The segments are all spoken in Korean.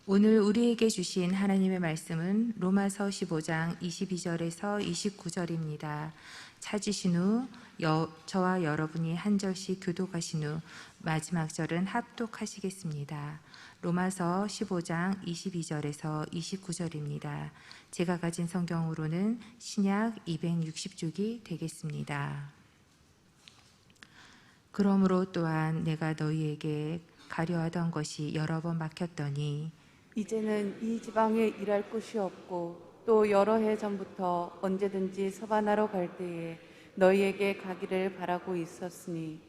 오늘 우리에게 주신 하나님의 말씀은 로마서 15장 22절에서 29절입니다. 찾으신 후 저와 여러분이 한 절씩 교독하신 후 마지막 절은 합독하시겠습니다. 로마서 15장 22절에서 29절입니다. 제가 가진 성경으로는 신약 260쪽이 되겠습니다. 그러므로 또한 내가 너희에게 가려하던 것이 여러 번 막혔더니 이제는 이 지방에 일할 곳이 없고 또 여러 해 전부터 언제든지 서바나로 갈 때에 너희에게 가기를 바라고 있었으니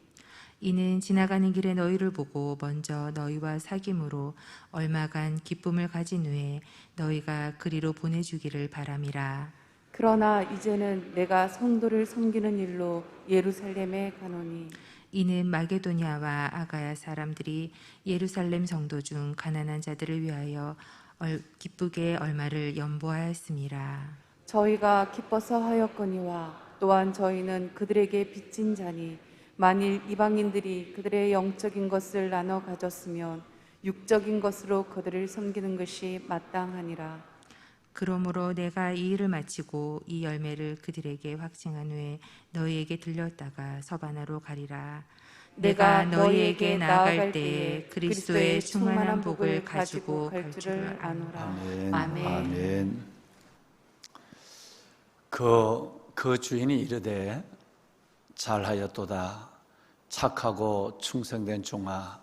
이는 지나가는 길에 너희를 보고 먼저 너희와 사귐으로 얼마간 기쁨을 가진 후에 너희가 그리로 보내주기를 바람이라. 그러나 이제는 내가 성도를 섬기는 일로 예루살렘에 가노니 이는 마게도냐와 아가야 사람들이 예루살렘 성도 중 가난한 자들을 위하여 기쁘게 얼마를 연보하였음이라. 저희가 기뻐서 하였거니와 또한 저희는 그들에게 빚진 자니 만일 이방인들이 그들의 영적인 것을 나눠 가졌으면 육적인 것으로 그들을 섬기는 것이 마땅하니라. 그러므로 내가 이 일을 마치고 이 열매를 그들에게 확증한 후에 너희에게 들렸다가 서바나로 가리라. 내가 너희에게 나아갈 때에 그리스도의 충만한 복을 가지고 갈 줄을 아노라. 아멘. 아멘. 아멘. 그 주인이 이르되 잘하였도다 착하고 충성된 종아,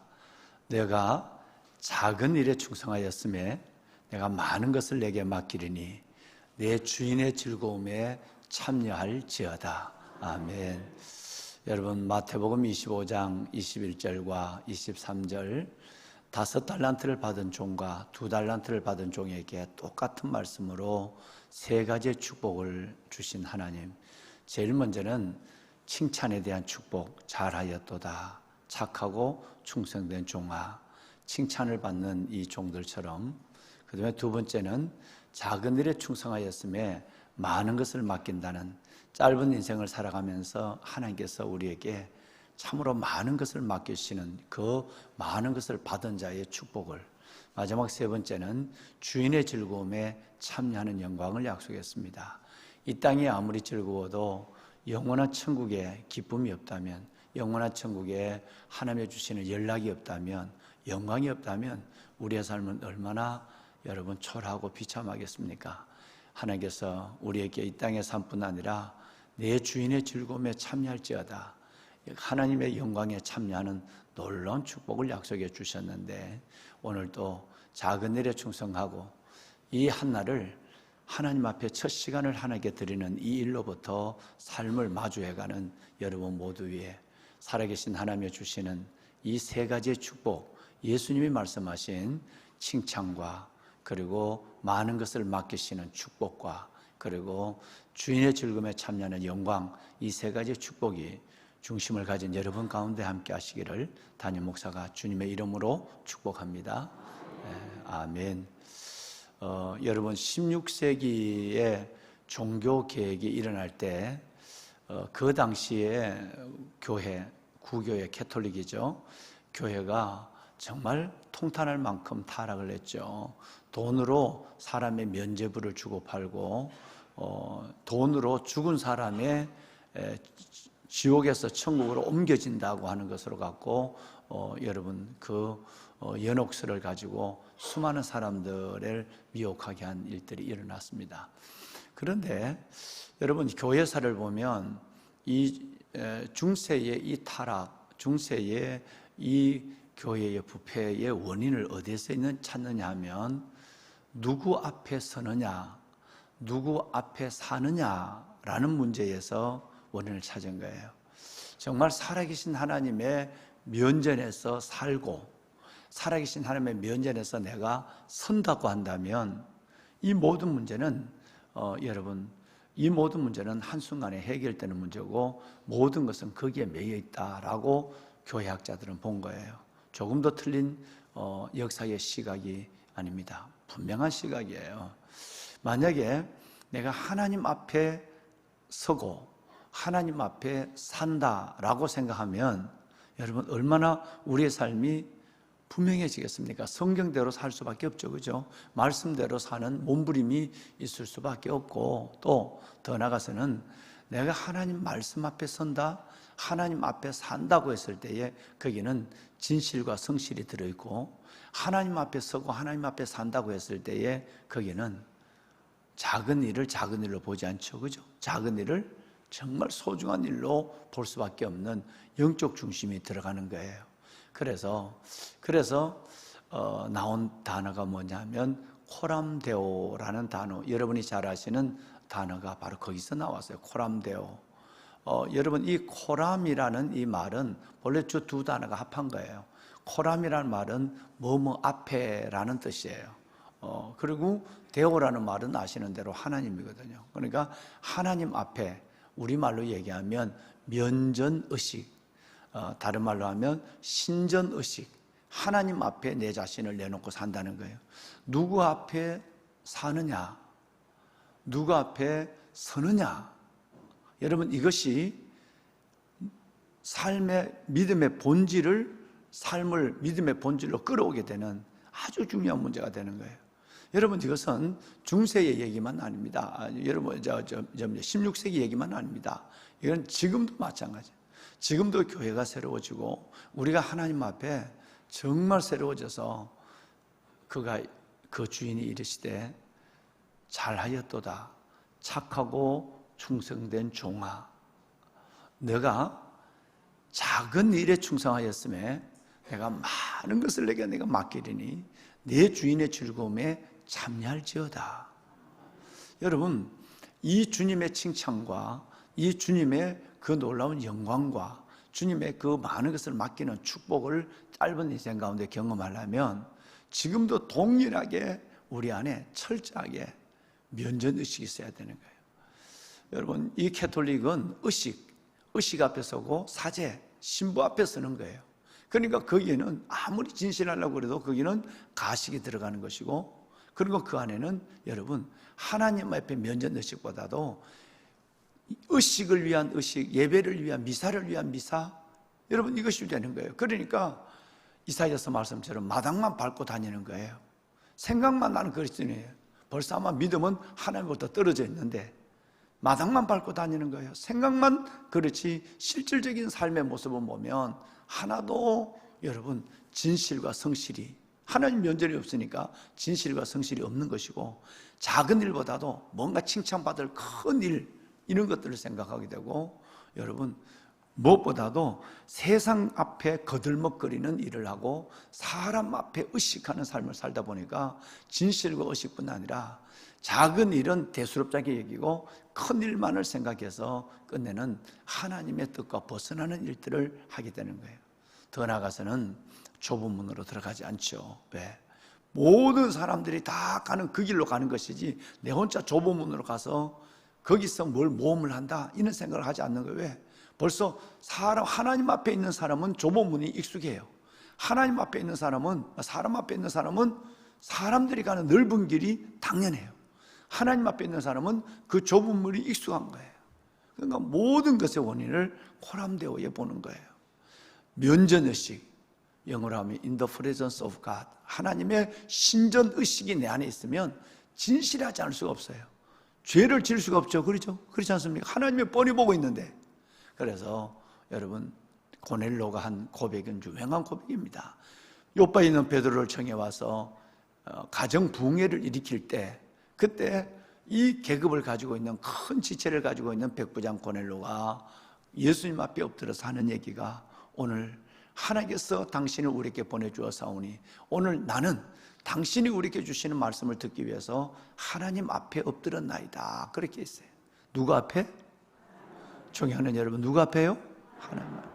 내가 작은 일에 충성하였음에 내가 많은 것을 내게 맡기리니 내 주인의 즐거움에 참여할지어다. 아멘. 여러분, 마태복음 25장 21절과 23절 5달란트를 받은 종과 2달란트를 받은 종에게 똑같은 말씀으로 3가지의 축복을 주신 하나님. 제일 먼저는 칭찬에 대한 축복, 잘하였도다 착하고 충성된 종아, 칭찬을 받는 이 종들처럼. 그 다음에 두 번째는 작은 일에 충성하였음에 많은 것을 맡긴다는, 짧은 인생을 살아가면서 하나님께서 우리에게 참으로 많은 것을 맡기시는 그 많은 것을 받은 자의 축복을. 마지막 세 번째는 주인의 즐거움에 참여하는 영광을 약속했습니다. 이 땅이 아무리 즐거워도 영원한 천국에 기쁨이 없다면, 영원한 천국에 하나님이 주시는 연락이 없다면, 영광이 없다면 우리의 삶은 얼마나 여러분 초라하고 비참하겠습니까? 하나님께서 우리에게 이 땅의 삶뿐 아니라 내 주인의 즐거움에 참여할지어다, 하나님의 영광에 참여하는 놀라운 축복을 약속해 주셨는데, 오늘도 작은 일에 충성하고 이 한날을 하나님 앞에 첫 시간을 하나님께 드리는 이 일로부터 삶을 마주해가는 여러분 모두 위에 살아계신 하나님이 주시는 이 3가지의 축복, 예수님이 말씀하신 칭찬과 그리고 많은 것을 맡기시는 축복과 그리고 주인의 즐거움에 참여하는 영광, 이 3가지의 축복이 중심을 가진 여러분 가운데 함께 하시기를 담임 목사가 주님의 이름으로 축복합니다. 아멘. 여러분, 16세기에 종교 개혁이 일어날 때 그 당시에 교회, 구교의 캐톨릭이죠, 교회가 정말 통탄할 만큼 타락을 했죠. 돈으로 사람의 면죄부를 주고 팔고, 돈으로 죽은 사람의 지옥에서 천국으로 옮겨진다고 하는 것으로 갖고, 여러분 그 연옥설을 가지고 수많은 사람들을 미혹하게 한 일들이 일어났습니다. 그런데 여러분, 교회사를 보면 이 중세의 이 타락, 중세의 이 교회의 부패의 원인을 어디에서 찾느냐 하면 누구 앞에 서느냐, 누구 앞에 사느냐라는 문제에서 원인을 찾은 거예요. 정말 살아계신 하나님의 면전에서 살고 살아계신 하나님의 면전에서 내가 선다고 한다면 이 모든 문제는 여러분, 이 모든 문제는 한순간에 해결되는 문제고 모든 것은 거기에 매여 있다라고 교회학자들은 본 거예요. 조금 더 틀린 역사의 시각이 아닙니다. 분명한 시각이에요. 만약에 내가 하나님 앞에 서고 하나님 앞에 산다라고 생각하면 여러분, 얼마나 우리의 삶이 분명해지겠습니까? 성경대로 살 수밖에 없죠, 그죠? 말씀대로 사는 몸부림이 있을 수밖에 없고, 또 더 나아가서는 내가 하나님 말씀 앞에 선다, 하나님 앞에 산다고 했을 때에 거기는 진실과 성실이 들어있고, 하나님 앞에 서고 하나님 앞에 산다고 했을 때에 거기는 작은 일을 작은 일로 보지 않죠, 그죠? 작은 일을 정말 소중한 일로 볼 수밖에 없는 영적 중심이 들어가는 거예요. 그래서 나온 단어가 뭐냐면 코람데오라는 단어, 여러분이 잘 아시는 단어가 바로 거기서 나왔어요. 코람데오. 여러분, 이 코람이라는 이 말은 원래 저 두 단어가 합한 거예요. 코람이라는 말은 뭐뭐 앞에라는 뜻이에요. 그리고 데오라는 말은 아시는 대로 하나님이거든요. 그러니까 하나님 앞에, 우리말로 얘기하면 면전의식, 다른 말로 하면 신전의식, 하나님 앞에 내 자신을 내놓고 산다는 거예요. 누구 앞에 사느냐, 누구 앞에 서느냐, 여러분, 이것이 삶의 믿음의 본질을, 믿음의 본질로 끌어오게 되는 아주 중요한 문제가 되는 거예요. 여러분, 이것은 중세의 얘기만 아닙니다. 여러분, 16세기 얘기만 아닙니다. 이건 지금도 마찬가지예요. 지금도 교회가 새로워지고 우리가 하나님 앞에 정말 새로워져서 그 주인이 이르시되 잘하였도다 착하고 충성된 종아, 내가 작은 일에 충성하였음에 내가 많은 것을 내가 맡기리니 내 주인의 즐거움에 참여할지어다. 여러분, 이 주님의 칭찬과 이 주님의 그 놀라운 영광과 주님의 그 많은 것을 맡기는 축복을 짧은 인생 가운데 경험하려면 지금도 동일하게 우리 안에 철저하게 면전의식이 있어야 되는 거예요. 여러분, 이 캐톨릭은 의식 앞에 서고 사제, 신부 앞에 서는 거예요. 그러니까 거기에는 아무리 진실하려고 해도 거기는 가식이 들어가는 것이고, 그리고 그 안에는 여러분 하나님 앞에 면전의식보다도 의식을 위한 의식, 예배를 위한 미사를 위한 미사, 여러분 이것이 되는 거예요. 그러니까 이사야서 말씀처럼 마당만 밟고 다니는 거예요. 생각만 나는 그리스도인이에요. 벌써 아마 믿음은 하나님보다 떨어져 있는데 마당만 밟고 다니는 거예요. 생각만 그렇지 실질적인 삶의 모습을 보면 하나도 여러분 진실과 성실이, 하나님 면전이 없으니까 진실과 성실이 없는 것이고, 작은 일보다도 뭔가 칭찬받을 큰 일, 이런 것들을 생각하게 되고, 여러분 무엇보다도 세상 앞에 거들먹거리는 일을 하고 사람 앞에 의식하는 삶을 살다 보니까 진실과 의식뿐 아니라 작은 일은 대수롭자게 여기고 큰 일만을 생각해서 끝내는 하나님의 뜻과 벗어나는 일들을 하게 되는 거예요. 더 나아가서는 좁은 문으로 들어가지 않죠. 왜? 모든 사람들이 다 가는 그 길로 가는 것이지 내 혼자 좁은 문으로 가서 거기서 뭘 모험을 한다 이런 생각을 하지 않는 거예요. 왜? 벌써 하나님 앞에 있는 사람은 좁은 문이 익숙해요. 하나님 앞에 있는 사람은, 사람 앞에 있는 사람은 사람들이 가는 넓은 길이 당연해요. 하나님 앞에 있는 사람은 그 좁은 문이 익숙한 거예요. 그러니까 모든 것의 원인을 코람데오에 보는 거예요. 면전의식, 영어로 하면 in the presence of God, 하나님의 신전의식이 내 안에 있으면 진실하지 않을 수가 없어요. 죄를 지을 수가 없죠. 그렇죠? 그렇지 않습니까? 하나님의 뻔히 보고 있는데. 그래서 여러분, 고넬로가 한 고백은 유명한 고백입니다. 요바에 있는 베드로를 청해 와서 가정 부흥회를 일으킬 때, 그때 이 계급을 가지고 있는, 큰 지체를 가지고 있는 백부장 고넬로가 예수님 앞에 엎드려서 하는 얘기가, 오늘 하나님께서 당신을 우리에게 보내주었사오니 오늘 나는 당신이 우리에게 주시는 말씀을 듣기 위해서 하나님 앞에 엎드렸나이다, 그렇게 했어요. 누구 앞에? 존경하는 여러분, 누구 앞에요? 하나님 앞에.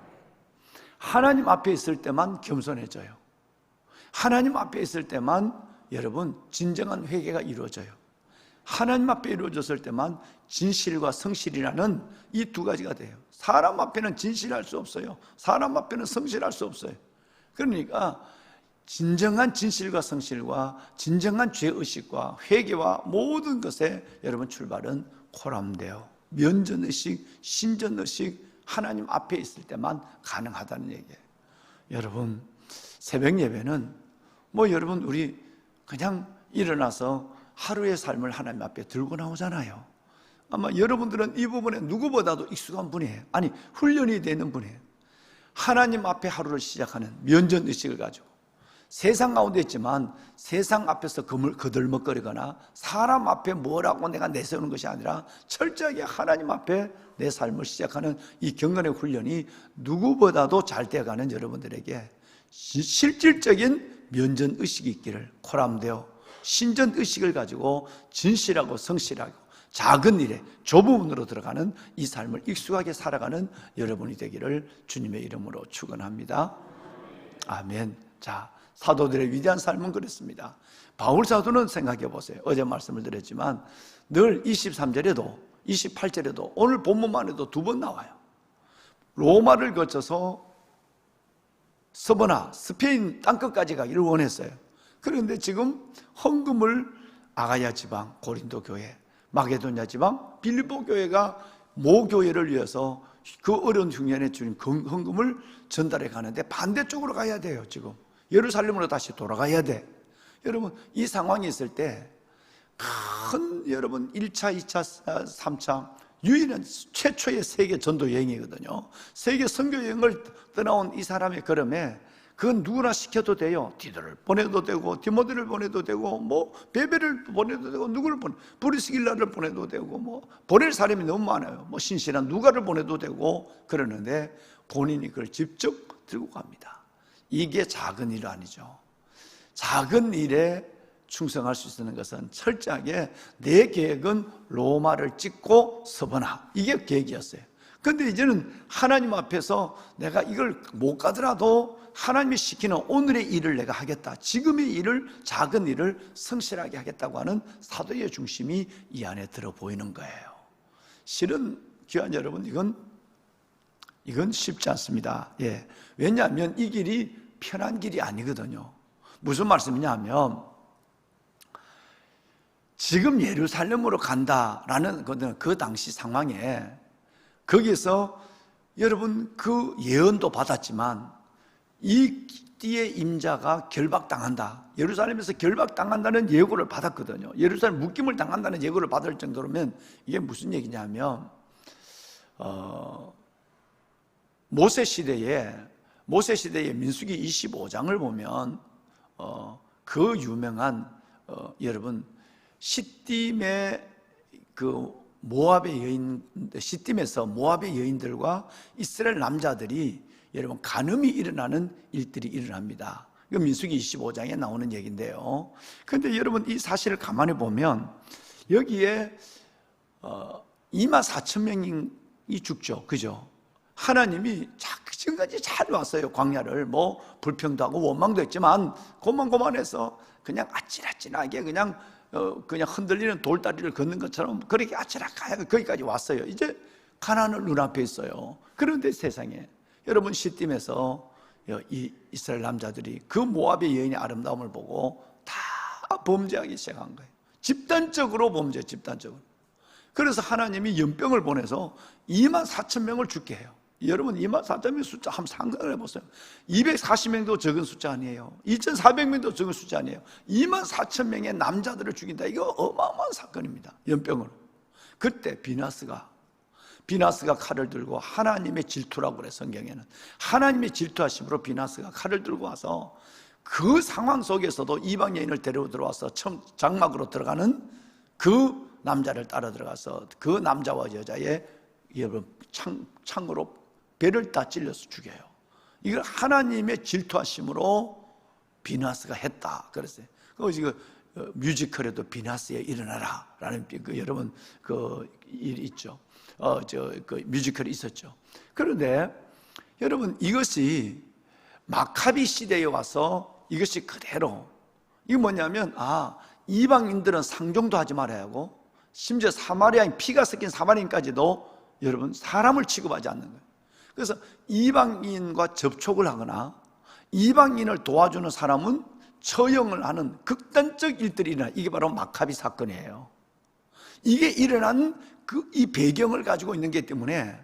하나님 앞에 있을 때만 겸손해져요. 하나님 앞에 있을 때만 여러분 진정한 회개가 이루어져요. 하나님 앞에 이루어졌을 때만 진실과 성실이라는 이 두 가지가 돼요. 사람 앞에는 진실할 수 없어요. 사람 앞에는 성실할 수 없어요. 그러니까 진정한 진실과 성실과 진정한 죄의식과 회개와 모든 것에 여러분 출발은 코람데오, 면전의식, 신전의식, 하나님 앞에 있을 때만 가능하다는 얘기예요. 여러분, 새벽 예배는 여러분 우리 그냥 일어나서 하루의 삶을 하나님 앞에 들고 나오잖아요. 아마 여러분들은 이 부분에 누구보다도 익숙한 분이에요. 아니, 훈련이 되는 분이에요. 하나님 앞에 하루를 시작하는 면전의식을 가지고 세상 가운데 있지만 세상 앞에서 거들먹거리거나 사람 앞에 뭐라고 내가 내세우는 것이 아니라 철저하게 하나님 앞에 내 삶을 시작하는 이 경건의 훈련이 누구보다도 잘 되어가는 여러분들에게 실질적인 면전의식이 있기를, 코람되어 신전의식을 가지고 진실하고 성실하고 작은 일에 좁음으로 들어가는 이 삶을 익숙하게 살아가는 여러분이 되기를 주님의 이름으로 축원합니다. 아멘. 자, 사도들의 위대한 삶은 그랬습니다. 바울 사도는 생각해 보세요. 어제 말씀을 드렸지만 늘 23절에도 28절에도 오늘 본문만 해도 2번 나와요. 로마를 거쳐서 서버나 스페인 땅끝까지 가기를 원했어요. 그런데 지금 헌금을 아가야 지방 고린도 교회, 마게도냐 지방 빌립보 교회가 모 교회를 위해서 그 어려운 흉년에 주는 헌금을 전달해 가는데 반대쪽으로 가야 돼요. 지금 예루살렘으로 다시 돌아가야 돼. 여러분, 이 상황이 있을 때 큰 여러분 1차, 2차, 3차 유일한 최초의 세계 전도 여행이거든요. 세계 선교 여행을 떠나온 이 사람의 걸음에 그건 누구나 시켜도 돼요. 디도를 보내도 되고 디모데를 보내도 되고 베베를 보내도 되고 누구를 브리스길라를 보내도 되고 보낼 사람이 너무 많아요. 신실한 누가를 보내도 되고 그러는데 본인이 그걸 직접 들고 갑니다. 이게 작은 일 아니죠. 작은 일에 충성할 수 있는 것은 철저하게 내 계획은 로마를 찍고 서거나 이게 계획이었어요. 그런데 이제는 하나님 앞에서 내가 이걸 못 가더라도 하나님이 시키는 오늘의 일을 내가 하겠다. 지금의 일을, 작은 일을 성실하게 하겠다고 하는 사도의 중심이 이 안에 들어 보이는 거예요. 실은 귀한 여러분, 이건 쉽지 않습니다. 예. 왜냐하면 이 길이 편한 길이 아니거든요. 무슨 말씀이냐 하면 지금 예루살렘으로 간다라는 그 당시 상황에 거기서 여러분 그 예언도 받았지만 이 띠의 임자가 결박당한다. 예루살렘에서 결박당한다는 예고를 받았거든요. 예루살렘 묶임을 당한다는 예고를 받을 정도로면 이게 무슨 얘기냐면 모세 시대에 민수기 25장을 보면 그 유명한 여러분 시딤의 그 모압의 여인, 시딤에서 모압의 여인들과 이스라엘 남자들이 여러분 간음이 일어나는 일들이 일어납니다. 이거 민수기 25장에 나오는 얘기인데요. 그런데 여러분 이 사실을 가만히 보면 여기에 24,000명이 죽죠. 그죠? 하나님이 지금까지 잘 왔어요. 광야를 불평도 하고 원망도 했지만 고만고만해서 그냥 아찔아찔하게 그냥 흔들리는 돌다리를 걷는 것처럼 그렇게 아찔하게 거기까지 왔어요. 이제 가나안은 눈앞에 있어요. 그런데 세상에 여러분 시딤에서 이 이스라엘 남자들이 그 모압의 여인의 아름다움을 보고 다 범죄하기 시작한 거예요. 집단적으로 범죄, 집단적으로. 그래서 하나님이 연병을 보내서 24,000명을 죽게 해요. 여러분 24,000명 숫자 한번 상상을 해보세요. 240명도 적은 숫자 아니에요. 2,400명도 적은 숫자 아니에요. 24,000명의 남자들을 죽인다. 이거 어마어마한 사건입니다. 연병으로. 그때 비나스가 칼을 들고 하나님의 질투라고 그래. 성경에는 하나님의 질투하심으로 비나스가 칼을 들고 와서 그 상황 속에서도 이방 여인을 데리고 들어와서 장막으로 들어가는 그 남자를 따라 들어가서 그 남자와 여자의 여러분 창으로 배를 다 찔러서 죽여요. 이걸 하나님의 질투하심으로 비나스가 했다 그랬어요. 지금 뮤지컬에도 비나스에 일어나라 라는 여러분 그 일이 있죠. 그 뮤지컬이 있었죠. 그런데 여러분 이것이 마카비 시대에 와서 이것이 그대로 이게 뭐냐면 이방인들은 상종도 하지 말아야 하고 심지어 사마리아인 피가 섞인 사마리아인까지도 여러분 사람을 취급하지 않는 거예요. 그래서 이방인과 접촉을 하거나 이방인을 도와주는 사람은 처형을 하는 극단적 일들이 일어나. 이게 바로 마카비 사건이에요. 이게 일어난 이 배경을 가지고 있는 게 때문에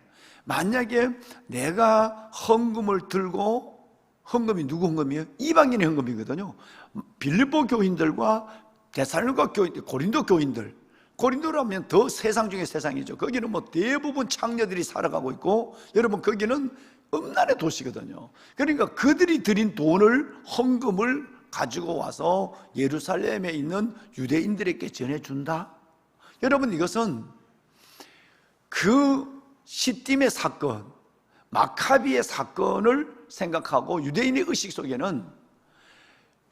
만약에 내가 헌금을 들고 헌금이 누구 헌금이에요? 이방인의 헌금이거든요. 빌립보 교인들과 데살로니가 교인들, 고린도 교인들, 고린도라면 더 세상 중에 세상이죠. 거기는 뭐 대부분 창녀들이 살아가고 있고, 여러분 거기는 음란의 도시거든요. 그러니까 그들이 드린 돈을, 헌금을 가지고 와서 예루살렘에 있는 유대인들에게 전해준다. 여러분, 이것은 그 시딤의 사건, 마카비의 사건을 생각하고 유대인의 의식 속에는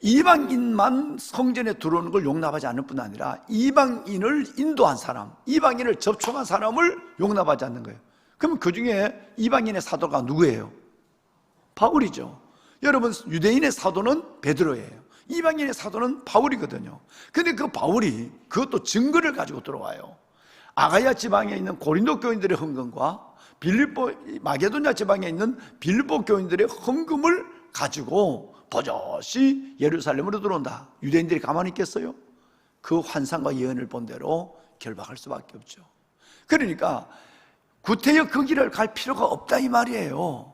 이방인만 성전에 들어오는 걸 용납하지 않을 뿐 아니라 이방인을 인도한 사람, 이방인을 접촉한 사람을 용납하지 않는 거예요. 그러면 그 중에 이방인의 사도가 누구예요? 바울이죠. 여러분, 유대인의 사도는 베드로예요. 이방인의 사도는 바울이거든요. 근데 그 바울이 그것도 증거를 가지고 들어와요. 아가야 지방에 있는 고린도 교인들의 헌금과 빌립보, 마게도냐 지방에 있는 빌립보 교인들의 헌금을 가지고 버젓이 예루살렘으로 들어온다. 유대인들이 가만히 있겠어요? 그 환상과 예언을 본 대로 결박할 수밖에 없죠. 그러니까 구태여 그 길을 갈 필요가 없다 이 말이에요.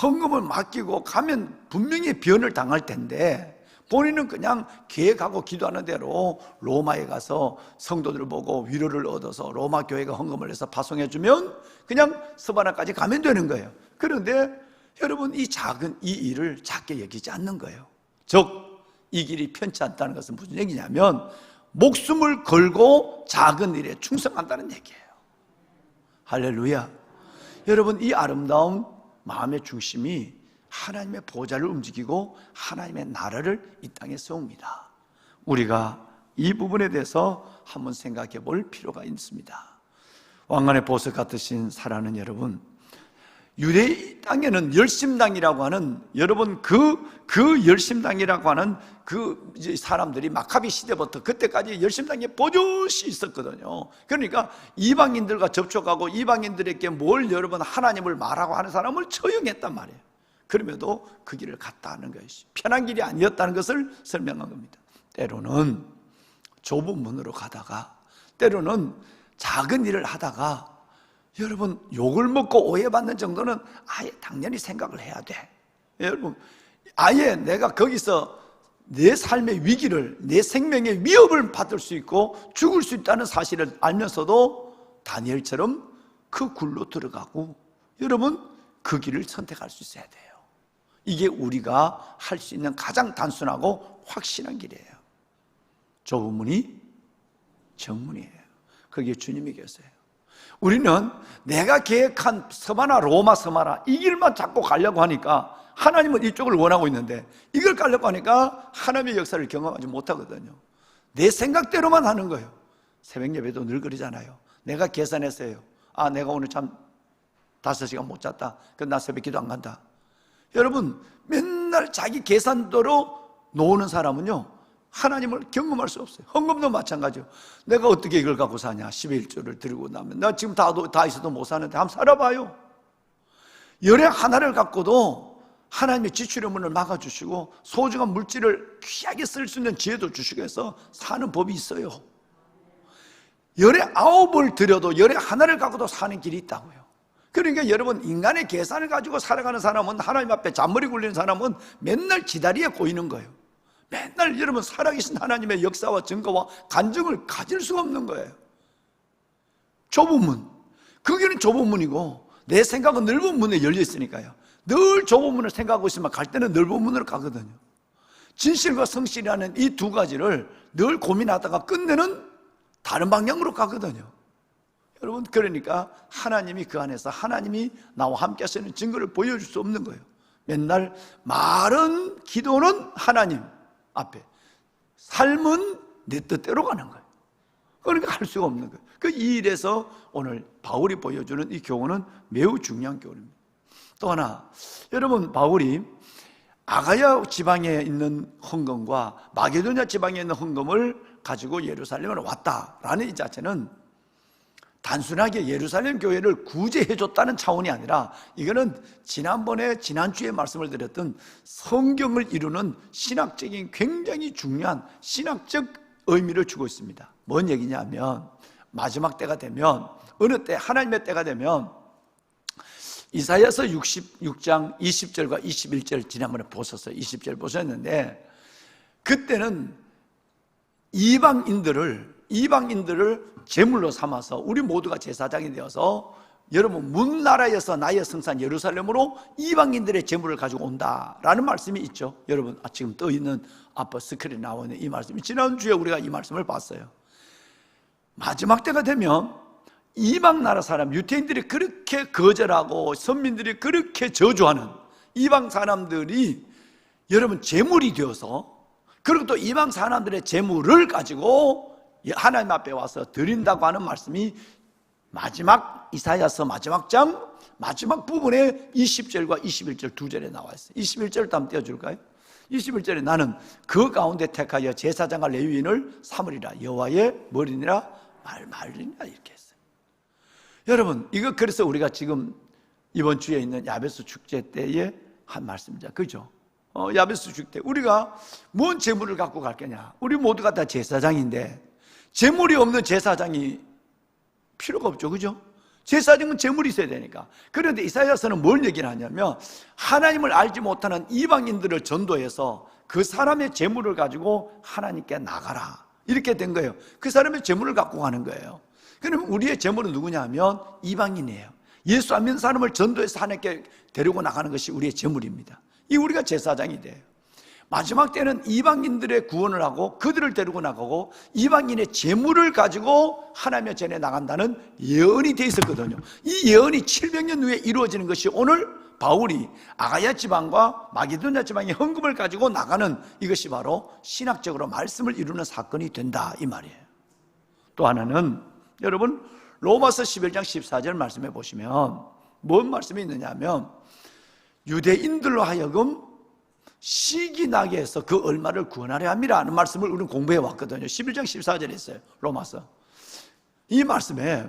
헌금을 맡기고 가면 분명히 변을 당할 텐데, 본인은 그냥 계획하고 기도하는 대로 로마에 가서 성도들을 보고 위로를 얻어서 로마 교회가 헌금을 해서 파송해 주면 그냥 스바나까지 가면 되는 거예요. 그런데 여러분, 이 작은 이 일을 작게 여기지 않는 거예요. 즉, 이 길이 편치 않다는 것은 무슨 얘기냐면 목숨을 걸고 작은 일에 충성한다는 얘기예요. 할렐루야. 여러분, 이 아름다운 마음의 중심이 하나님의 보좌를 움직이고 하나님의 나라를 이 땅에 세웁니다. 우리가 이 부분에 대해서 한번 생각해 볼 필요가 있습니다. 왕관의 보석 같으신 사랑하는 여러분, 유대 땅에는 열심당이라고 하는, 여러분 그 열심당이라고 하는 그 사람들이 마카비 시대부터 그때까지 열심당이 버젓이 있었거든요. 그러니까 이방인들과 접촉하고 이방인들에게 뭘 여러분 하나님을 말하고 하는 사람을 처형했단 말이에요. 그럼에도 그 길을 갔다는 것이 편한 길이 아니었다는 것을 설명한 겁니다. 때로는 좁은 문으로 가다가, 때로는 작은 일을 하다가 여러분 욕을 먹고 오해받는 정도는 아예 당연히 생각을 해야 돼. 여러분, 아예 내가 거기서 내 삶의 위기를, 내 생명의 위협을 받을 수 있고 죽을 수 있다는 사실을 알면서도 다니엘처럼 그 굴로 들어가고, 여러분 그 길을 선택할 수 있어야 돼요. 이게 우리가 할 수 있는 가장 단순하고 확실한 길이에요. 좁은 문이 정문이에요. 그게 주님이 계세요. 우리는 내가 계획한 서바나, 로마 서바나 이 길만 잡고 가려고 하니까 하나님은 이쪽을 원하고 있는데 이걸 가려고 하니까 하나님의 역사를 경험하지 못하거든요. 내 생각대로만 하는 거예요. 새벽 예배도 늘 그러잖아요. 내가 계산했어요. 아, 내가 오늘 참 5시간 못 잤다. 그럼 나 새벽 기도 안 간다. 여러분, 맨날 자기 계산대로 노는 사람은요 하나님을 경험할 수 없어요. 헌금도 마찬가지예요. 내가 어떻게 이걸 갖고 사냐, 11조를 드리고 나면 나 지금 다 있어도 못 사는데 한번 살아봐요. 열의 하나를 갖고도 하나님의 지출의 문을 막아주시고 소중한 물질을 귀하게 쓸 수 있는 지혜도 주시고 해서 사는 법이 있어요. 열의 9을 드려도 열의 하나를 갖고도 사는 길이 있다고요. 그러니까 여러분, 인간의 계산을 가지고 살아가는 사람은, 하나님 앞에 잔머리 굴리는 사람은 맨날 지다리에 꼬이는 거예요. 맨날 여러분 살아계신 하나님의 역사와 증거와 간증을 가질 수가 없는 거예요. 좁은 문, 그 길은 좁은 문이고 내 생각은 넓은 문에 열려 있으니까요. 늘 좁은 문을 생각하고 있으면 갈 때는 넓은 문으로 가거든요. 진실과 성실이라는 이 두 가지를 늘 고민하다가 끝내는 다른 방향으로 가거든요. 여러분, 그러니까 하나님이 그 안에서 하나님이 나와 함께 하시는 증거를 보여줄 수 없는 거예요. 맨날 말은, 기도는 하나님 앞에, 삶은 내 뜻대로 가는 거예요. 그러니까 할 수가 없는 거예요. 그 이 일에서 오늘 바울이 보여주는 이 교훈은 매우 중요한 교훈입니다. 또 하나, 여러분, 바울이 아가야 지방에 있는 헌금과 마게도냐 지방에 있는 헌금을 가지고 예루살렘으로 왔다라는 이 자체는 단순하게 예루살렘 교회를 구제해 줬다는 차원이 아니라, 이거는 지난주에 말씀을 드렸던 성경을 이루는 신학적인 굉장히 중요한 신학적 의미를 주고 있습니다. 뭔 얘기냐면, 마지막 때가 되면, 어느 때, 하나님의 때가 되면 이사야서 66장 20절과 21절 지난번에 보셨어요. 20절 보셨는데 그때는 이방인들을 제물로 삼아서 우리 모두가 제사장이 되어서 여러분 문나라에서 나의 성산 예루살렘으로 이방인들의 제물을 가지고 온다라는 말씀이 있죠. 여러분 지금 떠있는 앞에 스크린에 나오는 이 말씀이 지난주에 우리가 이 말씀을 봤어요. 마지막 때가 되면 이방 나라 사람 유태인들이 그렇게 거절하고 선민들이 그렇게 저주하는 이방 사람들이 여러분 제물이 되어서 그리고 또 이방 사람들의 제물을 가지고 하나님 앞에 와서 드린다고 하는 말씀이 마지막 이사야서 마지막 장 마지막 부분에 20절과 21절 두 절에 나와 있어요. 21절을 한번 띄워줄까요? 21절에 나는 그 가운데 택하여 제사장과 레위인을 삼으리라 여호와의 머리니라 말리니라 이렇게 했어요. 여러분 이거 그래서 우리가 지금 이번 주에 있는 야베스 축제 때에 한 말씀이죠. 그죠? 야베스 축제 때 우리가 뭔 제물을 갖고 갈 거냐? 우리 모두가 다 제사장인데 제물이 없는 제사장이 필요가 없죠. 그죠? 제사장은 제물이 있어야 되니까. 그런데 이사야서는 뭘 얘기를 하냐면 하나님을 알지 못하는 이방인들을 전도해서 그 사람의 제물을 가지고 하나님께 나가라 이렇게 된 거예요. 그 사람의 제물을 갖고 가는 거예요. 그러면 우리의 제물은 누구냐 하면 이방인이에요. 예수 안 믿는 사람을 전도해서 하나님께 데리고 나가는 것이 우리의 제물입니다. 이 우리가 제사장이 돼요. 마지막 때는 이방인들의 구원을 하고 그들을 데리고 나가고 이방인의 재물을 가지고 하나님의 전에 나간다는 예언이 돼 있었거든요. 이 예언이 700년 후에 이루어지는 것이 오늘 바울이 아가야 지방과 마게도냐 지방의 헌금을 가지고 나가는 이것이 바로 신학적으로 말씀을 이루는 사건이 된다 이 말이에요. 또 하나는 여러분 로마서 11장 14절 말씀해 보시면 뭔 말씀이 있느냐 하면 유대인들로 하여금 시기 나게 해서 그 얼마를 구원하려 함이라 하는 말씀을 우리는 공부해 왔거든요. 11장 14절에 있어요. 로마서. 이 말씀에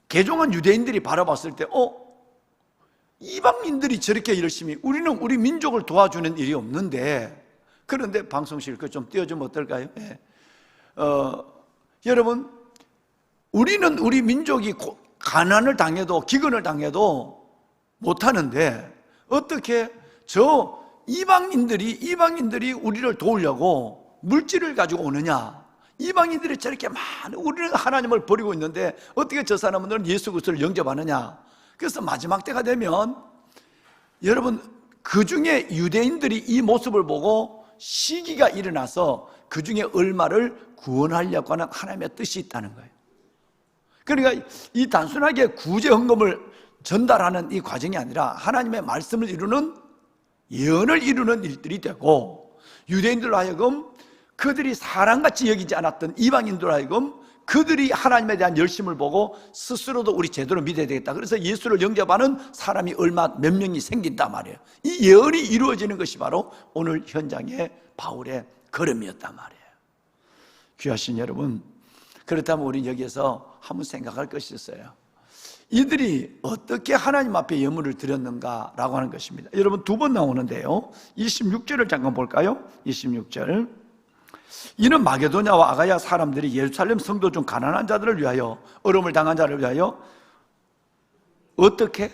개종한 유대인들이 바라봤을 때 이방인들이 저렇게 열심히 우리는 우리 민족을 도와주는 일이 없는데 그런데 방송실 그거 좀 띄워주면 어떨까요? 예. 여러분 우리는 우리 민족이 가난을 당해도 기근을 당해도 못하는데 어떻게 저 이방인들이 우리를 도우려고 물질을 가지고 오느냐? 이방인들이 저렇게 많은 우리는 하나님을 버리고 있는데 어떻게 저 사람들은 예수 그리스도를 영접하느냐? 그래서 마지막 때가 되면 여러분 그 중에 유대인들이 이 모습을 보고 시기가 일어나서 그 중에 얼마를 구원하려고 하는 하나님의 뜻이 있다는 거예요. 그러니까 이 단순하게 구제 헌금을 전달하는 이 과정이 아니라 하나님의 말씀을 이루는 예언을 이루는 일들이 되고 유대인들로 하여금 그들이 사람같이 여기지 않았던 이방인들로 하여금 그들이 하나님에 대한 열심을 보고 스스로도 우리 제대로 믿어야 되겠다. 그래서 예수를 영접하는 사람이 몇 명이 생긴단 말이에요. 이 예언이 이루어지는 것이 바로 오늘 현장의 바울의 걸음이었단 말이에요. 귀하신 여러분, 그렇다면 우리 여기에서 한번 생각할 것이 있어요. 이들이 어떻게 하나님 앞에 예물을 드렸는가라고 하는 것입니다. 여러분 두 번 나오는데요. 26절을 잠깐 볼까요? 26절. 이는 마게도냐와 아가야 사람들이 예루살렘 성도 중 가난한 자들을 위하여 어려움을 당한 자를 위하여 어떻게?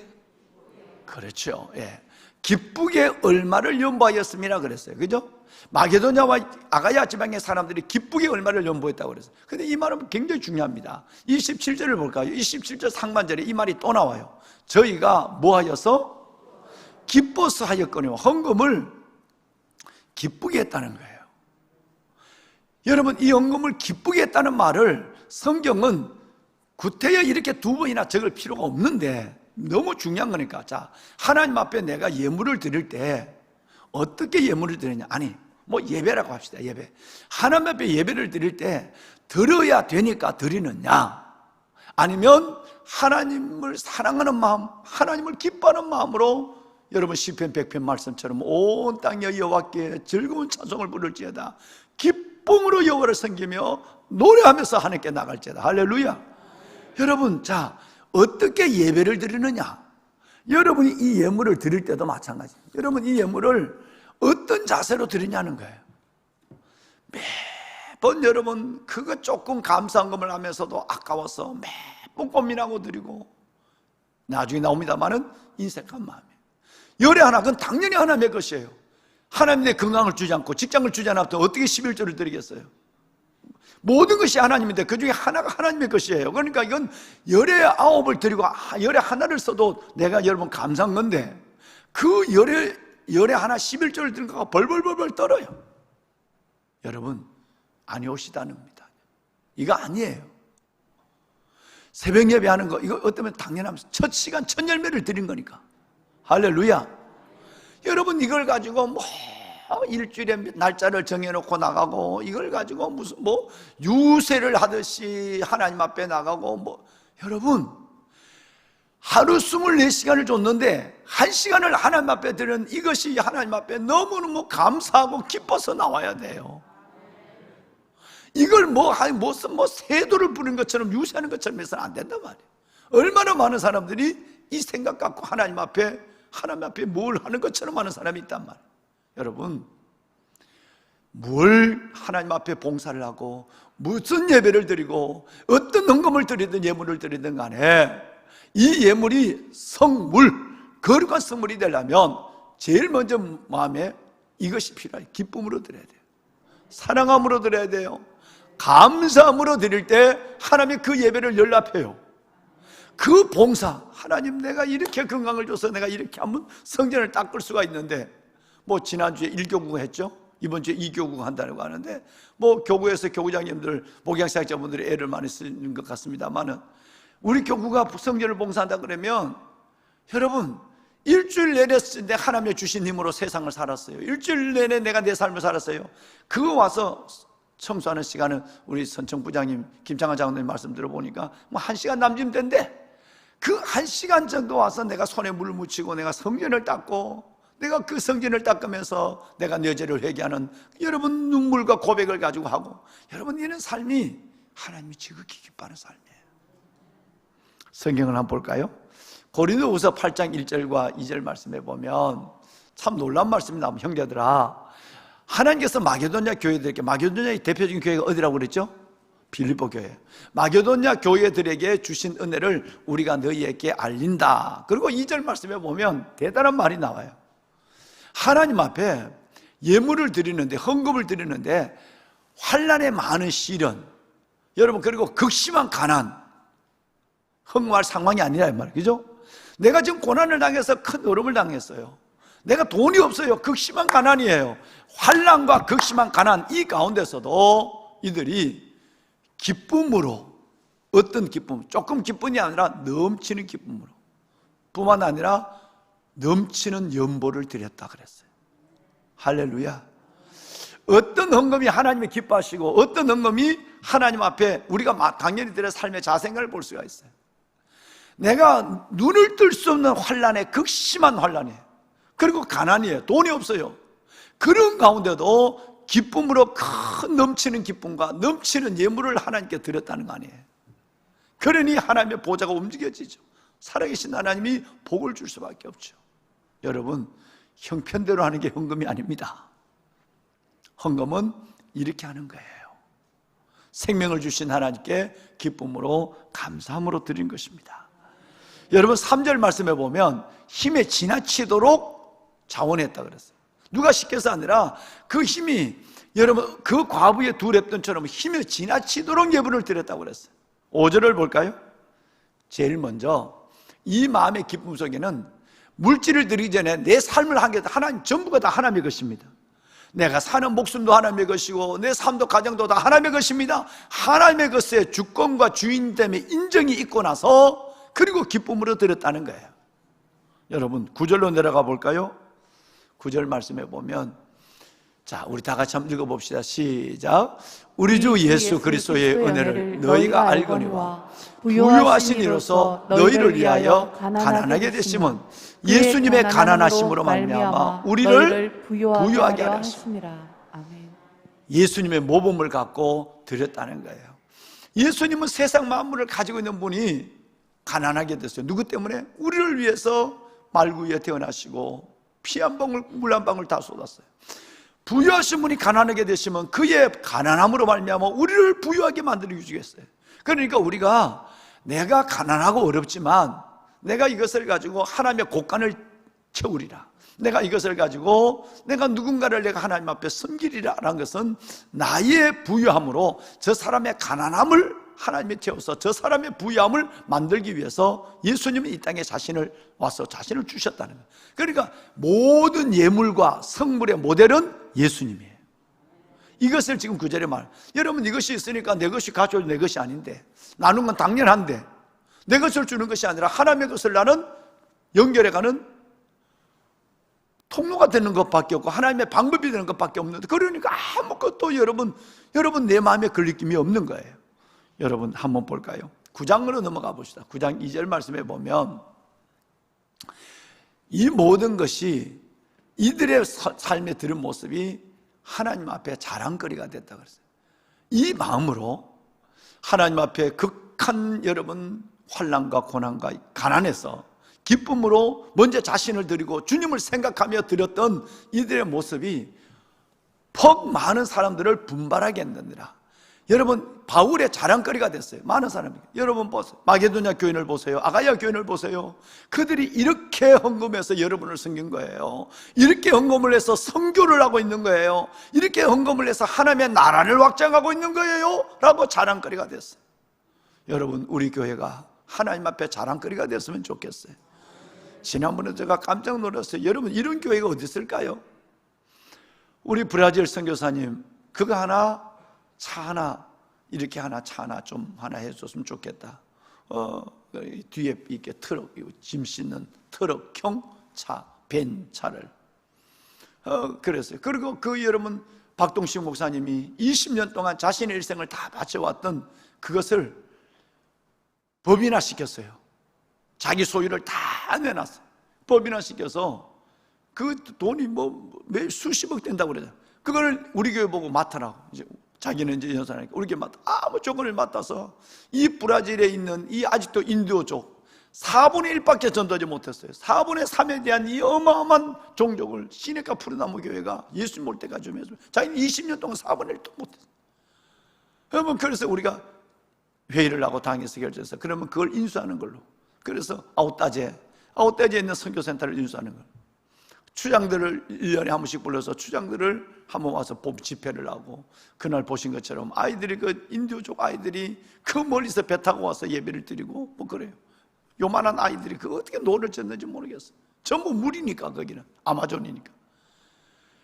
그렇죠. 예. 기쁘게 얼마를 연보하였음이라 그랬어요. 그죠? 마게도냐와 아가야 지방의 사람들이 기쁘게 얼마를 연보했다고 그랬어요. 근데 이 말은 굉장히 중요합니다. 27절을 볼까요? 27절 상반절에 이 말이 또 나와요. 저희가 뭐 하여서? 기뻐서 하였거니와 헌금을 기쁘게 했다는 거예요. 여러분 이 헌금을 기쁘게 했다는 말을 성경은 구태여 이렇게 두 번이나 적을 필요가 없는데 너무 중요한 거니까 자 하나님 앞에 내가 예물을 드릴 때 어떻게 예물을 드리냐 아니 뭐 예배라고 합시다. 예배 하나님 앞에 예배를 드릴 때 드려야 되니까 드리느냐 아니면 하나님을 사랑하는 마음 하나님을 기뻐하는 마음으로 여러분 시편 100편 말씀처럼 온 땅에 여호와께 즐거운 찬송을 부를지어다 기쁨으로 여호와를 섬기며 노래하면서 하나님께 나갈지어다. 할렐루야. 여러분 자 어떻게 예배를 드리느냐 여러분이 이 예물을 드릴 때도 마찬가지입니다. 여러분 이 예물을 어떤 자세로 드리냐는 거예요. 매번 여러분 그거 조금 감사한금을 하면서도 아까워서 매번 고민하고 드리고 나중에 나옵니다만은 인색한 마음이에요. 열의 하나, 그건 당연히 하나님의 것이에요. 하나님 내 건강을 주지 않고 직장을 주지 않았던 어떻게 11조를 드리겠어요? 모든 것이 하나님인데 그 중에 하나가 하나님의 것이에요. 그러니까 이건 열의 9을 드리고 열의 하나를 써도 내가 여러분 감사한 건데, 그 열의 하나 11조를 드린 거가 벌벌벌벌 떨어요. 여러분, 아니오시다는 겁니다. 이거 아니에요. 새벽 예배하는 거, 이거 어쩌면 당연하면서 첫 시간 첫 열매를 드린 거니까. 할렐루야. 여러분, 이걸 가지고 뭐 일주일에 날짜를 정해놓고 나가고, 이걸 가지고 무슨 뭐 유세를 하듯이 하나님 앞에 나가고, 여러분, 하루 24시간을 줬는데 1시간을 하나님 앞에 드리는 이것이 하나님 앞에 너무너무 감사하고 기뻐서 나와야 돼요. 이걸 세도를 부는 것처럼 유세하는 것처럼 해서는 안 된단 말이에요. 얼마나 많은 사람들이 이 생각 갖고 하나님 앞에 뭘 하는 것처럼 하는 사람이 있단 말이에요. 여러분, 뭘 하나님 앞에 봉사를 하고 무슨 예배를 드리고 어떤 헌금을 드리든 예물을 드리든 간에 이 예물이 성물, 거룩한 성물이 되려면 제일 먼저 마음에 이것이 필요해요. 기쁨으로 드려야 돼요. 사랑함으로 드려야 돼요. 감사함으로 드릴 때 하나님이 그 예배를 연락해요. 그 봉사, 하나님 내가 이렇게 건강을 줘서 내가 이렇게 하면 성전을 닦을 수가 있는데, 지난주에 1교구 했죠? 이번 주에 2교구 한다고 하는데, 교구에서 교구장님들, 목양사역자분들이 애를 많이 쓰는 것 같습니다만은, 우리 교구가 성전을 봉사한다 그러면, 여러분, 일주일 내내 하나님의 주신 힘으로 세상을 살았어요. 일주일 내내 내가 내 삶을 살았어요. 그거 와서 청소하는 시간은 우리 선청부장님, 김창환 장로님 말씀 들어보니까 1시간 남짓 된대. 그 1시간 정도 와서 내가 손에 물을 묻히고 내가 성전을 닦고 내가 그 성전을 닦으면서 내가 내 죄를 회개하는, 여러분, 눈물과 고백을 가지고 하고, 여러분, 이런 삶이 하나님이 지극히 기뻐하는 삶이에요. 성경을 한번 볼까요? 고린도후서 8장 1절과 2절 말씀해 보면 참 놀라운 말씀이 나옵니다. 형제들아, 하나님께서 마게도냐 교회들에게, 마게도냐의 대표적인 교회가 어디라고 그랬죠? 빌립보 교회. 마게도냐 교회들에게 주신 은혜를 우리가 너희에게 알린다. 그리고 2절 말씀에 보면 대단한 말이 나와요. 하나님 앞에 예물을 드리는데, 헌금을 드리는데 환난의 많은 시련, 여러분, 그리고 극심한 가난, 헌금할 상황이 아니라 이 말이에요. 그죠? 내가 지금 고난을 당해서 큰 어려움을 당했어요. 내가 돈이 없어요. 극심한 가난이에요. 환난과 극심한 가난, 이 가운데서도 이들이 기쁨으로, 어떤 기쁨, 조금 기쁨이 아니라 넘치는 기쁨으로, 뿐만 아니라 넘치는 연보를 드렸다 그랬어요. 할렐루야. 어떤 헌금이 하나님이 기뻐하시고 어떤 헌금이 하나님 앞에 우리가 당연히 드릴 삶의 자생각을 볼 수가 있어요. 내가 눈을 뜰 수 없는 환난에, 극심한 환난이에요. 그리고 가난이에요. 돈이 없어요. 그런 가운데도 기쁨으로 큰 넘치는 기쁨과 넘치는 예물을 하나님께 드렸다는 거 아니에요. 그러니 하나님의 보좌가 움직여지죠. 살아계신 하나님이 복을 줄 수밖에 없죠. 여러분, 형편대로 하는 게 헌금이 아닙니다. 헌금은 이렇게 하는 거예요. 생명을 주신 하나님께 기쁨으로, 감사함으로 드린 것입니다. 여러분, 3절 말씀해 보면 힘에 지나치도록 자원했다 그랬어요. 누가 시켜서 아니라 그 힘이, 여러분, 그 과부의 두 랩돈처럼 힘에 지나치도록 예물을 드렸다고 그랬어요. 5절을 볼까요? 제일 먼저 이 마음의 기쁨 속에는 물질을 드리기 전에 내 삶을 한 게 하나님, 전부가 다 하나님의 것입니다. 내가 사는 목숨도 하나님의 것이고 내 삶도 가정도 다 하나님의 것입니다. 하나님의 것에 주권과 주인 때문에 인정이 있고 나서, 그리고 기쁨으로 드렸다는 거예요. 여러분, 9절로 내려가 볼까요? 9절 말씀해 보면, 자, 우리 다 같이 한번 읽어봅시다. 시작. 우리 주 예수 그리스도의 은혜를 너희가 알거니와 부유하신 이로서 너희를 위하여 가난하게 되심은 예수님의 가난하심으로 말미암아 우리를 부유하게 하려 하심이라. 아멘. 예수님의 모범을 갖고 드렸다는 거예요. 예수님은 세상 만물을 가지고 있는 분이 가난하게 됐어요. 누구 때문에? 우리를 위해서 말구 위에 태어나시고 피 한 방울, 물 한 방울 다 쏟았어요. 부유하신 분이 가난하게 되시면 그의 가난함으로 말미암아 우리를 부유하게 만들어 주시겠어요. 그러니까 우리가, 내가 가난하고 어렵지만 내가 이것을 가지고 하나님의 곳간을 채우리라. 내가 이것을 가지고 내가 누군가를 내가 하나님 앞에 섬기리라 라는 것은 나의 부유함으로 저 사람의 가난함을 하나님이 채워서 저 사람의 부유함을 만들기 위해서 예수님이 이 땅에 자신을 주셨다는 거예요. 그러니까 모든 예물과 성물의 모델은 예수님이에요. 이것을 지금 구절에 여러분, 이것이 있으니까 내 것이 가져올 내 것이 아닌데, 나눈 건 당연한데, 내 것을 주는 것이 아니라 하나님의 것을 나는 연결해가는 통로가 되는 것밖에 없고 하나님의 방법이 되는 것밖에 없는데, 그러니까 아무것도 여러분 내 마음에 걸리낌이 없는 거예요. 여러분 한번 볼까요? 9장으로 넘어가 봅시다. 9장 2절 말씀에 보면 이 모든 것이 이들의 삶에 들은 모습이 하나님 앞에 자랑거리가 됐다 그랬어요. 이 마음으로 하나님 앞에 극한 여러분 환난과 고난과 가난에서 기쁨으로 먼저 자신을 드리고 주님을 생각하며 드렸던 이들의 모습이 퍽 많은 사람들을 분발하게 했느니라. 여러분, 바울의 자랑거리가 됐어요. 많은 사람이. 여러분 보세요. 마게도냐 교인을 보세요. 아가야 교인을 보세요. 그들이 이렇게 헌금해서 여러분을 섬긴 거예요. 이렇게 헌금을 해서 선교를 하고 있는 거예요. 이렇게 헌금을 해서 하나님의 나라를 확장하고 있는 거예요 라고 자랑거리가 됐어요. 여러분, 우리 교회가 하나님 앞에 자랑거리가 됐으면 좋겠어요. 지난번에 제가 깜짝 놀랐어요. 여러분, 이런 교회가 어디 있을까요? 우리 브라질 선교사님, 그거 하나, 차 하나, 이렇게 하나, 차 하나 좀 하나 해줬으면 좋겠다. 뒤에 이렇게 트럭, 짐 싣는 트럭형 차, 벤차를. 그랬어요. 그리고 그 여러분, 박동식 목사님이 20년 동안 자신의 일생을 다 바쳐왔던 그것을 법인화 시켰어요. 자기 소유를 다 내놨어요. 법인화 시켜서 그 돈이 매 수십억 된다고 그러잖아요. 그걸 우리 교회 보고 맡으라고. 이제 자기는 이제 연산하니까 우리 교회 아무 조건을 맡아서 이 브라질에 있는 이 아직도 인도족 4분의 1밖에 전도하지 못했어요. 4분의 3에 대한 이 어마어마한 종족을 시내가 푸르나무 교회가 예수 올 때까지 좀 해서 자기는 20년 동안 4분의 1도 못했어요. 여러분, 그래서 우리가 회의를 하고 당에서 결정해서 그러면 그걸 인수하는 걸로. 그래서 아웃다제에 있는 선교센터를 인수하는 거예요. 추장들을 1년에 한 번씩 불러서 추장들을 한번 와서 집회를 하고, 그날 보신 것처럼 아이들이 그 인도족 아이들이 그 멀리서 배 타고 와서 예배를 드리고 뭐 그래요. 요만한 아이들이 그 어떻게 노를 졌는지 모르겠어요. 전부 물이니까, 거기는 아마존이니까.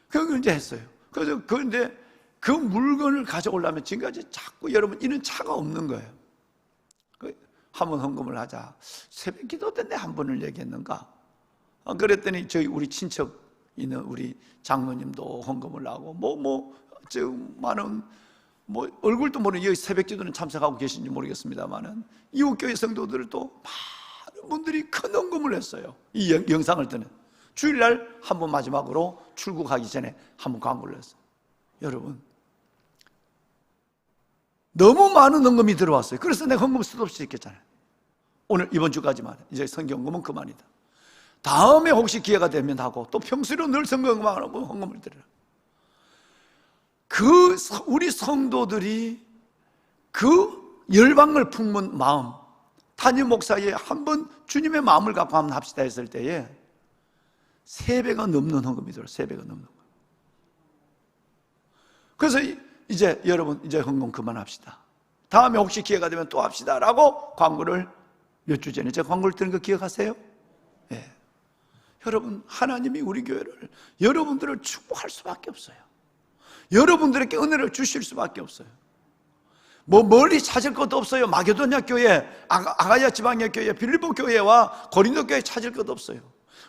그걸 이제 했어요. 그래서 그런데 그 물건을 가져오려면 지금까지 자꾸 여러분 이런 차가 없는 거예요. 한번 헌금을 하자. 새벽 기도 때 한 번을 얘기했는가? 그랬더니 저희 우리 친척 있는 우리 장로님도 헌금을 하고 많은 얼굴도 모르는 여기 새벽 기도는 참석하고 계신지 모르겠습니다만은 이웃교회 성도들도 많은 분들이 큰 헌금을 했어요. 이 영상을 듣는 주일날 한 번 마지막으로 출국하기 전에 한 번 광고를 했어요. 여러분, 너무 많은 헌금이 들어왔어요. 그래서 내가 헌금 수도 없이 했겠잖아요. 오늘 이번 주까지만, 이제 성경금은 그만이다. 다음에 혹시 기회가 되면 하고, 또 평소에도 늘 성경금만 하고 헌금을 드려라. 우리 성도들이 그 열방을 품은 마음, 담임 목사의 한번 주님의 마음을 갖고 한번 합시다 했을 때에 3배가 넘는 헌금이 들어요. 3배가 넘는 거. 그래서 이제 여러분, 이제 헌금 그만합시다. 다음에 혹시 기회가 되면 또 합시다 라고 광고를 몇 주 전에 제가 광고를 드린 거 기억하세요? 예. 여러분, 하나님이 우리 교회를, 여러분들을 축복할 수밖에 없어요. 여러분들에게 은혜를 주실 수밖에 없어요. 멀리 찾을 것도 없어요. 마게도냐 교회, 아가야 지방의 교회, 빌립보 교회와 고린도 교회 찾을 것도 없어요.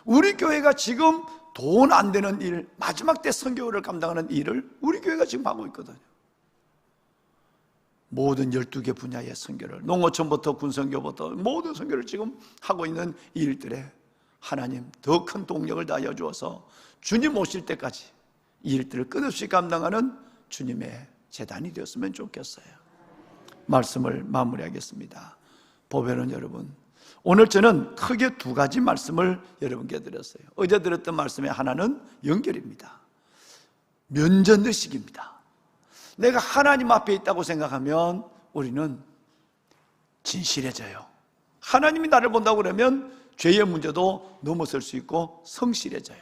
우리 교회가 지금 돈 안 되는 일, 마지막 때 선교를 감당하는 일을 우리 교회가 지금 하고 있거든요. 모든 12개 분야의 선교를, 농어촌부터 군선교부터 모든 선교를 지금 하고 있는 이 일들에 하나님 더 큰 동력을 다하여 주어서 주님 오실 때까지 이 일들을 끝없이 감당하는 주님의 제단이 되었으면 좋겠어요. 말씀을 마무리하겠습니다. 보배는 여러분, 오늘 저는 크게 2가지 말씀을 여러분께 드렸어요. 어제 들었던 말씀의 하나는 연결입니다. 면전의식입니다. 내가 하나님 앞에 있다고 생각하면 우리는 진실해져요. 하나님이 나를 본다고 그러면 죄의 문제도 넘어설 수 있고 성실해져요.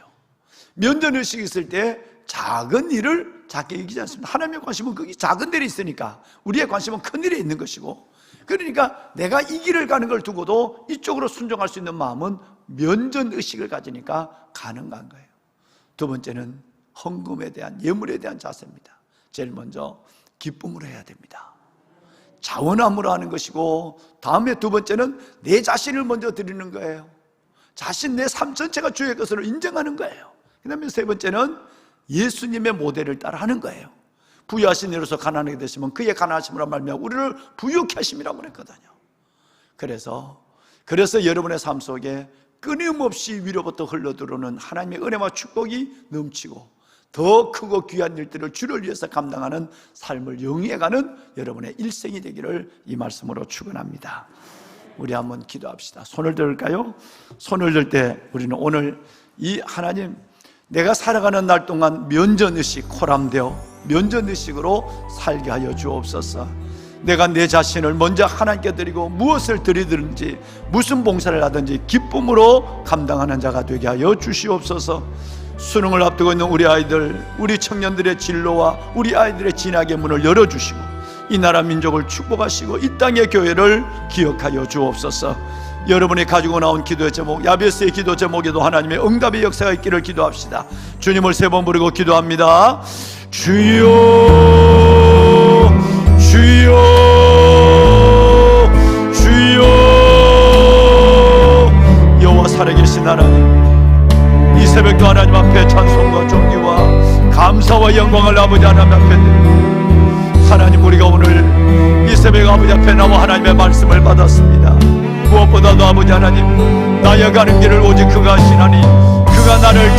면전의식이 있을 때 작은 일을 작게 여기지 않습니다. 하나님의 관심은 거기 작은 데에 있으니까 우리의 관심은 큰 일에 있는 것이고, 그러니까 내가 이 길을 가는 걸 두고도 이쪽으로 순종할 수 있는 마음은 면전의식을 가지니까 가능한 거예요. 두 번째는 헌금에 대한, 예물에 대한 자세입니다. 제일 먼저 기쁨으로 해야 됩니다. 자원함으로 하는 것이고, 다음에 두 번째는 내 자신을 먼저 드리는 거예요. 자신, 내 삶 전체가 주의 것으로 인정하는 거예요. 그 다음에 세 번째는 예수님의 모델을 따라하는 거예요. 부유하신 이로서 가난하게 되시면 그의 가난하심으로 말미암아 우리를 부유케 하심이라고 그랬거든요. 그래서 여러분의 삶 속에 끊임없이 위로부터 흘러들어오는 하나님의 은혜와 축복이 넘치고 더 크고 귀한 일들을 주를 위해서 감당하는 삶을 영위해가는 여러분의 일생이 되기를 이 말씀으로 축원합니다. 우리 한번 기도합시다. 손을 들을까요? 손을 들 때 우리는 오늘 이 하나님, 내가 살아가는 날 동안 면전의식, 코람되어 면전의식으로 살게 하여 주옵소서. 내가 내 자신을 먼저 하나님께 드리고 무엇을 드리든지 무슨 봉사를 하든지 기쁨으로 감당하는 자가 되게 하여 주시옵소서. 수능을 앞두고 있는 우리 아이들, 우리 청년들의 진로와 우리 아이들의 진학의 문을 열어주시고 이 나라 민족을 축복하시고 이 땅의 교회를 기억하여 주옵소서. 여러분이 가지고 나온 기도의 제목, 야베스의 기도 제목에도 하나님의 응답의 역사가 있기를 기도합시다. 주님을 세 번 부르고 기도합니다. 주여, 주여, 주여. 여호와 살아계신 하나님, 이 새벽도 하나님 앞에 찬송과 존귀와 감사와 영광을 아버지 하나님 앞에 드립니다. 하나님, 우리가 오늘 이 새벽 아버지 앞에 나와 하나님의 말씀을 받았습니다. 무엇보다도 아버지 하나님, 나아가는 길을 오직 그가 하시나니 그가 나를